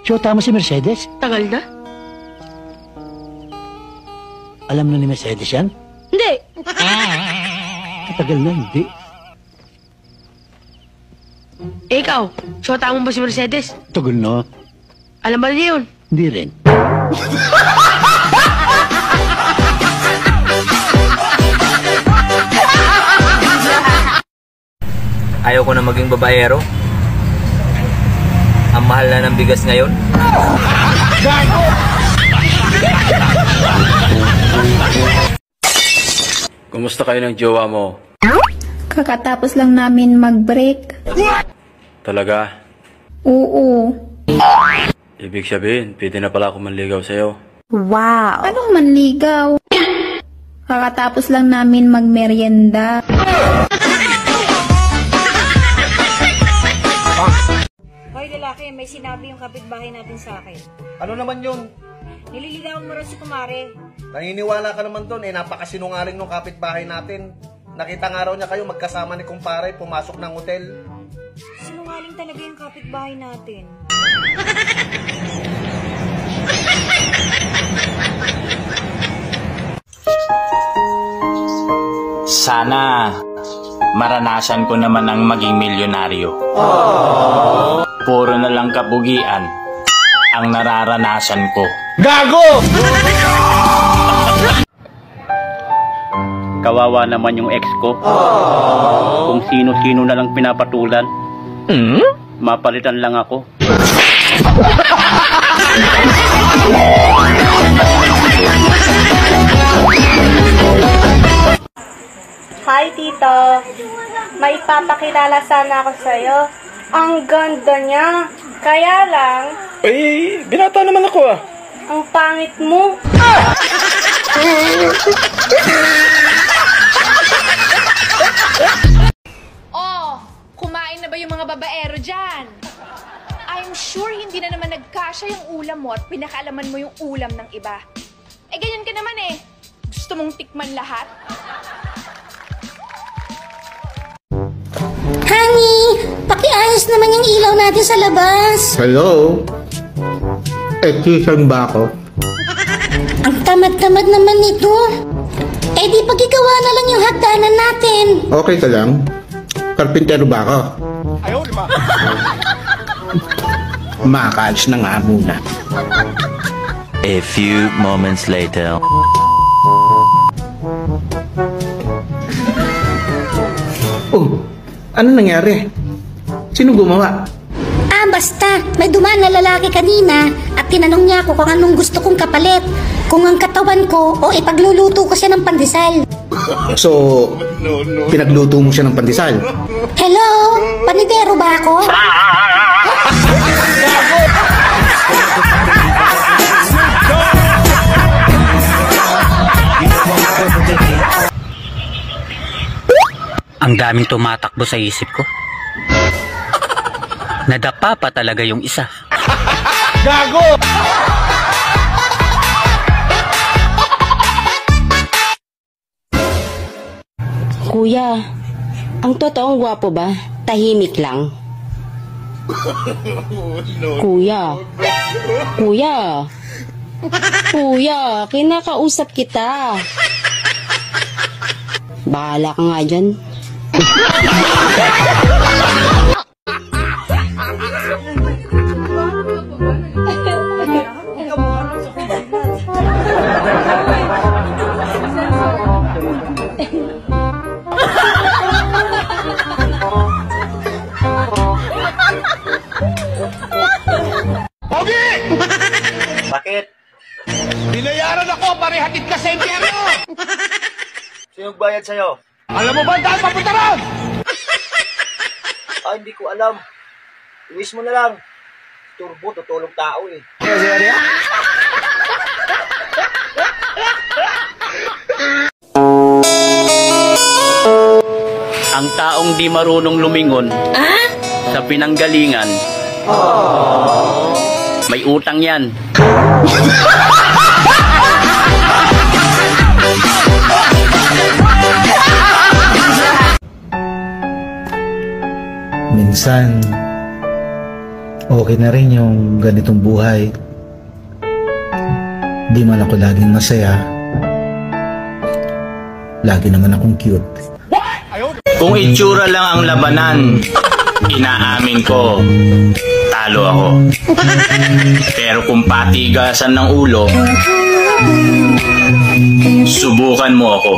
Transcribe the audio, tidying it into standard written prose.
Siyota mo si Mercedes? Tagal na? Alam na ni Mercedes yan? Hindi. Tagal na, hindi. Ikaw, siyota mo ba si Mercedes? Tagal na. Alam ba niya yun? Hindi rin. Ayaw ko na maging babaero. Ang mahal na ng bigas ngayon. Kumusta kayo ng jowa mo? Kakatapos lang namin mag-break. Talaga? Oo. Ibig sabihin, pwede na pala ako manligaw sa'yo. Wow. Anong manligaw? Kakatapos lang namin magmerienda. Hoy lalaki, may sinabi yung kapitbahay natin sa akin. Ano naman yun? Nililigawan mo rin si kumare. Naniniwala ka naman doon, napakasinungaling ng kapitbahay natin. Nakita nga raw niya kayo magkasama ni kumpare, pumasok ng hotel. Sinungaling talaga yung kapitbahay natin. Sana maranasan ko naman ang maging milyonaryo. Puro na lang kabugian ang nararanasan ko. Gago! Kawawa naman yung ex ko. Kung sino-sino na lang pinapatulan. Mapalitan lang ako. Hi, Tito. May papakilala sana ako sa'yo. Ang ganda niya. Kaya lang, Binata naman ako ah. ang pangit mo. Oh, kumain na ba yung mga babaero dyan? I'm sure hindi na naman nagkasya yung ulam mo at pinakaalaman mo yung ulam ng iba. Eh, ganyan ka naman eh. Gusto mong tikman lahat? Honey, pakiayos naman yung ilaw natin sa labas. Hello? Electrician ba ako? Ang tamad-tamad naman nito. Eh di pagkigawa na lang yung hagdanan natin. Okay ka lang? Karpintero ba ako? Ayaw, lima. Makaalis na nga muna. A few moments later. Oh, ano nangyari? Sino gumawa? Basta, may dumaan na lalaki kanina at tinanong niya ako kung anong gusto kong kapalit. Kung ang katawan ko o ipagluluto ko siya ng pandesal. So, pinagluto mo siya ng pandesal? Hello? Panidero ba ako? Ang daming tumatakbo sa isip ko. Nadapa pa talaga yung isa. Gago! Kuya, ang totoong gwapo ba? Tahimik lang. Kuya. Kuya. Kuya, kinakausap kita. Bahala ka nga dyan. Pogi! Bakit? Binayaran ako, parehatid ka sa impyerno! Sino bayad sa'yo? Alam mo ba ang daan papunta ron? Hindi ko alam. Iwis mo na lang. Turbo, tutulong tao eh. Ang taong di marunong lumingon sa pinanggalingan, may utang yan. Minsan, Okay na rin yung ganitong buhay. Di man ako laging masaya. Lagi naman akong cute. Kung itsura lang ang labanan, inaamin ko, talo ako. Pero kung patigasan ng ulo, subukan mo ako.